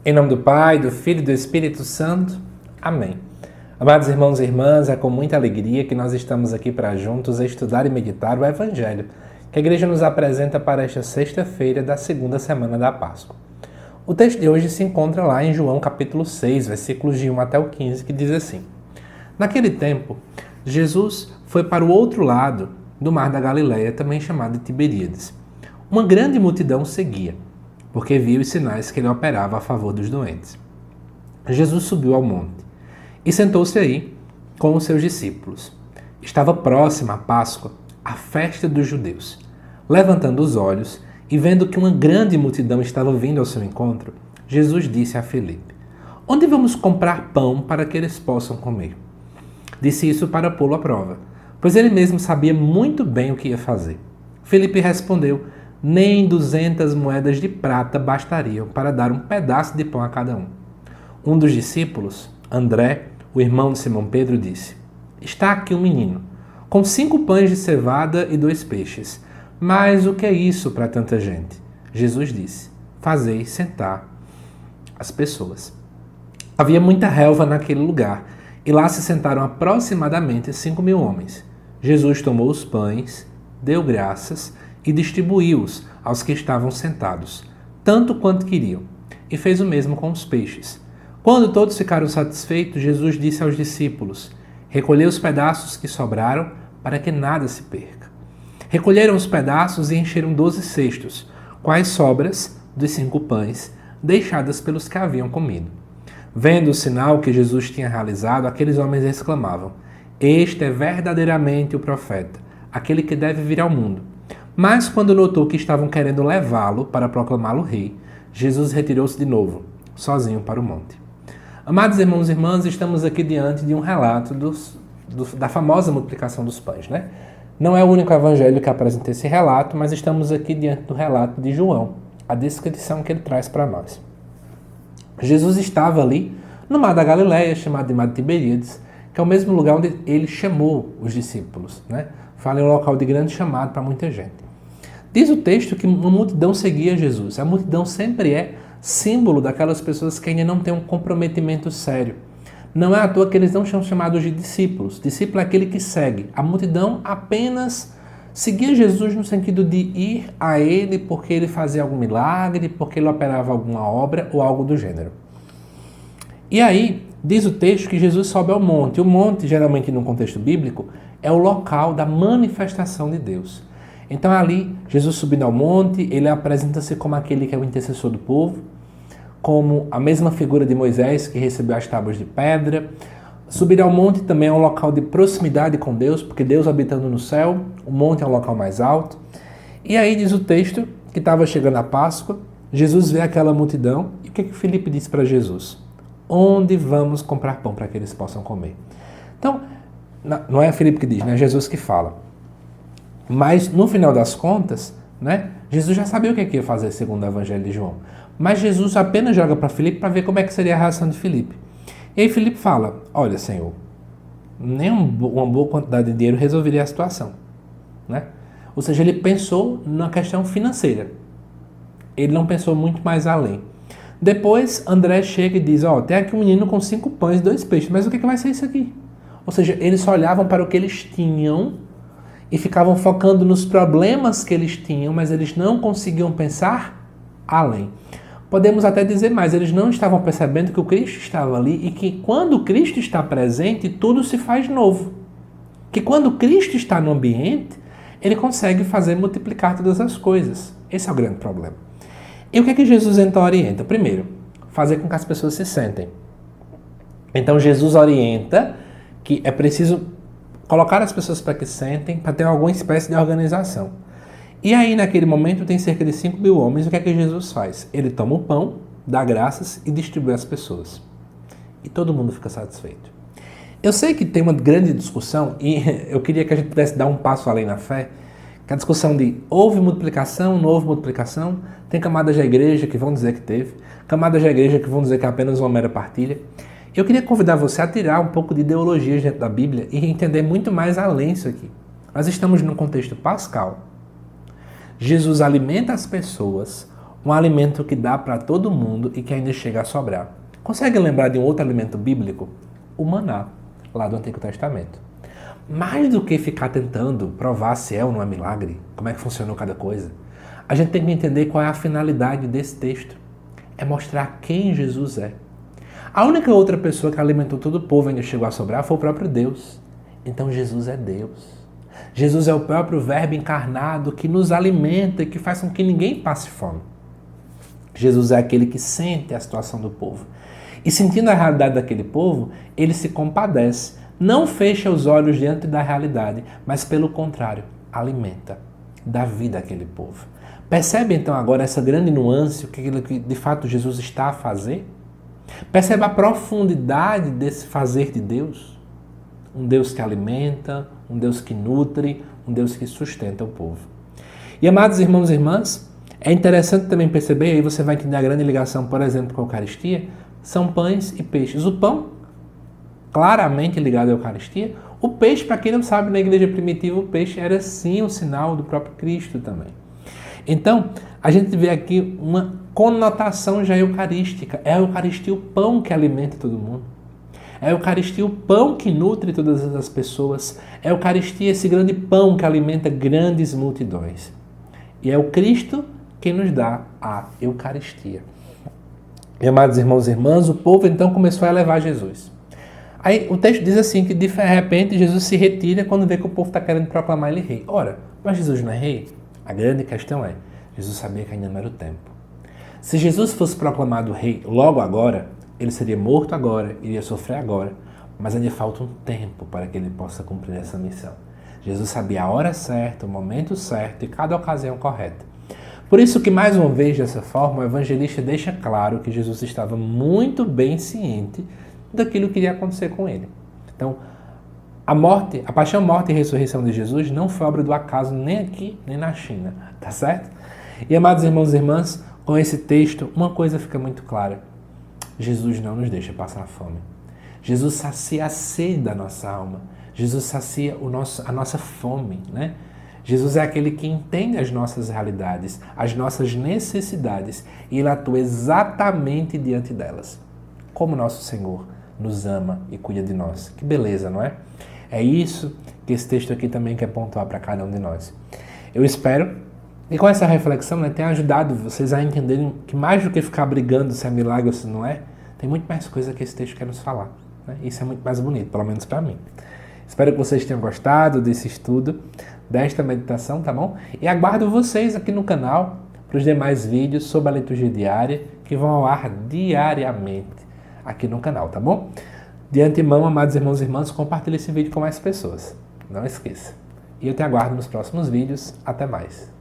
Em nome do Pai, do Filho e do Espírito Santo. Amém. Amados irmãos e irmãs, é com muita alegria que nós estamos aqui para juntos estudar e meditar o Evangelho que a Igreja nos apresenta para esta sexta-feira da segunda semana da Páscoa. O texto de hoje se encontra lá em João capítulo 6, versículos de 1 até o 15, que diz assim: Naquele tempo, Jesus foi para o outro lado do mar da Galileia, também chamado de Tiberíades. Uma grande multidão seguia, porque viu os sinais que ele operava a favor dos doentes. Jesus subiu ao monte e sentou-se aí com os seus discípulos. Estava próxima a Páscoa, a festa dos judeus. Levantando os olhos e vendo que uma grande multidão estava vindo ao seu encontro, Jesus disse a Filipe: Onde vamos comprar pão para que eles possam comer? Disse isso para pô-lo à prova, pois ele mesmo sabia muito bem o que ia fazer. Filipe respondeu: Nem 200 moedas de prata bastariam para dar um pedaço de pão a cada um. Um dos discípulos, André, o irmão de Simão Pedro, disse: Está aqui um menino, com 5 pães de cevada e 2 peixes. Mas o que é isso para tanta gente? Jesus disse: Fazei sentar as pessoas. Havia muita relva naquele lugar, e lá se sentaram aproximadamente 5.000 homens. Jesus tomou os pães, deu graças e distribuiu-os aos que estavam sentados, tanto quanto queriam, e fez o mesmo com os peixes. Quando todos ficaram satisfeitos, Jesus disse aos discípulos: Recolhei os pedaços que sobraram, para que nada se perca. Recolheram os pedaços e encheram 12 cestos, com as sobras dos 5 pães, deixadas pelos que haviam comido. Vendo o sinal que Jesus tinha realizado, aqueles homens exclamavam: Este é verdadeiramente o profeta, aquele que deve vir ao mundo. Mas quando notou que estavam querendo levá-lo para proclamá-lo rei, Jesus retirou-se de novo, sozinho para o monte. Amados irmãos e irmãs, estamos aqui diante de um relato da famosa multiplicação dos pães, né? Não é o único evangelho que apresenta esse relato, mas estamos aqui diante do relato de João, a descrição que ele traz para nós. Jesus estava ali no mar da Galileia, chamado de Mar de Tiberíades, que é o mesmo lugar onde ele chamou os discípulos, né? Fala em um local de grande chamado para muita gente. Diz o texto que uma multidão seguia Jesus. A multidão sempre é símbolo daquelas pessoas que ainda não têm um comprometimento sério. Não é à toa que eles não são chamados de discípulos. Discípulo é aquele que segue. A multidão apenas seguia Jesus no sentido de ir a ele porque ele fazia algum milagre, porque ele operava alguma obra ou algo do gênero. E aí, diz o texto que Jesus sobe ao monte. O monte, geralmente no contexto bíblico, é o local da manifestação de Deus. Então ali, Jesus subindo ao monte, ele apresenta-se como aquele que é o intercessor do povo, como a mesma figura de Moisés que recebeu as tábuas de pedra. Subir ao monte também é um local de proximidade com Deus, porque Deus habitando no céu, o monte é um local mais alto. E aí diz o texto que estava chegando a Páscoa, Jesus vê aquela multidão, e o que Filipe disse para Jesus? Onde vamos comprar pão para que eles possam comer? Então, não é Filipe que diz, né? É Jesus que fala. Mas, no final das contas, né, Jesus já sabia o que ia fazer, segundo o Evangelho de João. Mas Jesus apenas joga para Filipe para ver como é que seria a reação de Filipe. E aí Filipe fala: Olha, Senhor, nem uma boa quantidade de dinheiro resolveria a situação, né? Ou seja, ele pensou na questão financeira. Ele não pensou muito mais além. Depois, André chega e diz: Tem aqui um menino com 5 pães e 2 peixes, mas o que vai ser isso aqui? Ou seja, eles só olhavam para o que eles tinham e ficavam focando nos problemas que eles tinham, mas eles não conseguiam pensar além. Podemos até dizer mais, eles não estavam percebendo que o Cristo estava ali e que quando Cristo está presente, tudo se faz novo. Que quando Cristo está no ambiente, ele consegue fazer multiplicar todas as coisas. Esse é o grande problema. E o que Jesus então orienta? Primeiro, fazer com que as pessoas se sentem. Então Jesus orienta que é preciso colocar as pessoas para que sentem, para ter alguma espécie de organização. E aí, naquele momento, tem cerca de 5.000 homens. O que é que Jesus faz? Ele toma o pão, dá graças e distribui às pessoas. E todo mundo fica satisfeito. Eu sei que tem uma grande discussão, e eu queria que a gente pudesse dar um passo além na fé, que a discussão de houve multiplicação, não houve multiplicação. Tem camadas da igreja que vão dizer que teve, camadas da igreja que vão dizer que é apenas uma mera partilha. Eu queria convidar você a tirar um pouco de ideologias dentro da Bíblia e entender muito mais além disso aqui. Nós estamos num contexto pascal. Jesus alimenta as pessoas, Um alimento que dá para todo mundo e que ainda chega a sobrar. Consegue lembrar de um outro alimento bíblico? O maná, lá do Antigo Testamento. Mais do que ficar tentando provar se é ou não é milagre, como é que funcionou cada coisa, a gente tem que entender qual é a finalidade desse texto. É mostrar quem Jesus é. A única outra pessoa que alimentou todo o povo e ainda chegou a sobrar foi o próprio Deus. Então Jesus é Deus. Jesus é o próprio Verbo encarnado que nos alimenta e que faz com que ninguém passe fome. Jesus é aquele que sente a situação do povo. E sentindo a realidade daquele povo, ele se compadece. Não fecha os olhos diante da realidade, mas pelo contrário, alimenta, dá vida àquele povo. Percebe então agora essa grande nuance, o que de fato Jesus está a fazer? Percebe a profundidade desse fazer de Deus? Um Deus que alimenta, um Deus que nutre, um Deus que sustenta o povo. E amados irmãos e irmãs, é interessante também perceber, aí você vai entender a grande ligação, por exemplo, com a Eucaristia, são pães e peixes. O pão, claramente ligado à Eucaristia. O peixe, para quem não sabe, na igreja primitiva, o peixe era sim um sinal do próprio Cristo também. Então, a gente vê aqui uma conotação já eucarística. É a Eucaristia o pão que alimenta todo mundo. É a Eucaristia o pão que nutre todas as pessoas. É a Eucaristia esse grande pão que alimenta grandes multidões. E é o Cristo quem nos dá a Eucaristia. E, amados irmãos e irmãs, o povo então começou a elevar Jesus. Aí o texto diz assim que de repente Jesus se retira quando vê que o povo está querendo proclamar ele rei. Ora, mas Jesus não é rei? A grande questão é, Jesus sabia que ainda não era o tempo. Se Jesus fosse proclamado rei logo agora, ele seria morto agora, iria sofrer agora, mas ainda falta um tempo para que ele possa cumprir essa missão. Jesus sabia a hora certa, o momento certo e cada ocasião correta. Por isso que, mais uma vez, dessa forma, o evangelista deixa claro que Jesus estava muito bem ciente daquilo que iria acontecer com ele. Então, a paixão, morte e ressurreição de Jesus não foi obra do acaso nem aqui, nem na China, tá certo? E, amados irmãos e irmãs, com esse texto, uma coisa fica muito clara. Jesus não nos deixa passar fome. Jesus sacia a sede da nossa alma. Jesus sacia a nossa fome, né? Jesus é aquele que entende as nossas realidades, as nossas necessidades, e ele atua exatamente diante delas. Como nosso Senhor nos ama e cuida de nós. Que beleza, não é? É isso que esse texto aqui também quer pontuar para cada um de nós. Eu espero que com essa reflexão tenha ajudado vocês a entenderem que mais do que ficar brigando se é milagre ou se não é, tem muito mais coisa que esse texto quer nos falar. Né? Isso é muito mais bonito, pelo menos para mim. Espero que vocês tenham gostado desse estudo, desta meditação, tá bom? E aguardo vocês aqui no canal para os demais vídeos sobre a liturgia diária que vão ao ar diariamente aqui no canal, tá bom? De antemão, amados irmãos e irmãs, compartilhe esse vídeo com mais pessoas. Não esqueça. E eu te aguardo nos próximos vídeos. Até mais.